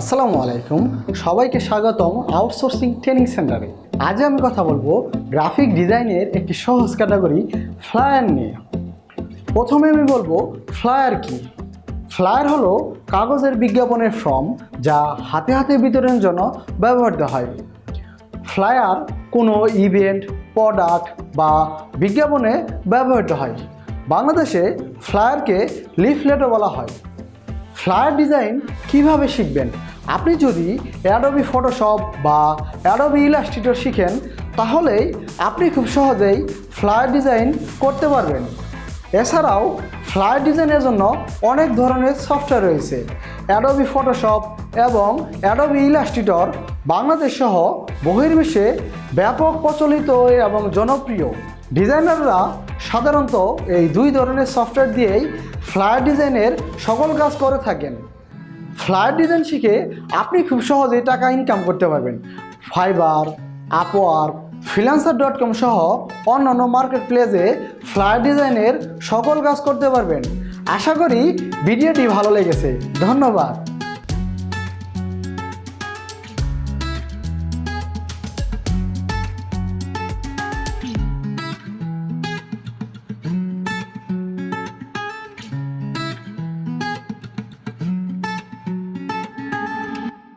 আসসালামু আলাইকুম, সবাইকে স্বাগতম আউটসোর্সিং ট্রেনিং সেন্টারে। আজ আমি কথা বলবো গ্রাফিক ডিজাইনের একটি সহজ ক্যাটাগরি ফ্লায়ার নিয়ে। প্রথমে আমি বলবো ফ্লায়ার কি। ফ্লায়ার হলো কাগজের বিজ্ঞাপনের ফর্ম যা হাতে হাতে বিতরণের জন্য ব্যবহৃত হয়। ফ্লায়ার কোনো ইভেন্ট, প্রোডাক্ট বা বিজ্ঞাপনে ব্যবহৃত হয়। বাংলাদেশে ফ্লায়ারকে লিফলেটও বলা হয়। ফ্লায়ার ডিজাইন কিভাবে শিখবেন? আপনি যদি অ্যাডোবি ফটোশপ বা অ্যাডোবি ইলাস্ট্রেটর শিখেন তাহলেই আপনি খুব সহজেই ফ্লায়ার ডিজাইন করতে পারবেন। এছাড়াও ফ্লায়ার ডিজাইনের জন্য অনেক ধরনের সফটওয়্যার রয়েছে। অ্যাডোবি ফটোশপ এবং অ্যাডোবি ইলাস্ট্রেটর বাংলাদেশ সহ বহির্বিশ্বে ব্যাপক প্রচলিত এবং জনপ্রিয়। ডিজাইনাররা সাধারণত এই দুই ধরনের সফটওয়্যার দিয়েই ফ্লায়ার ডিজাইনের সকল কাজ করে থাকেন। ফ্লায়ার ডিজাইন শিখে আপনি খুব সহজেই টাকা ইনকাম করতে পারবেন। ফাইবার, আপওয়ার্ক, freelancer.com সহ অন্যান্য মার্কেট প্লেসে ফ্লায়ার ডিজাইনের সকল কাজ করতে পারবেন। আশা করি ভিডিওটি ভালো লেগেছে। ধন্যবাদ।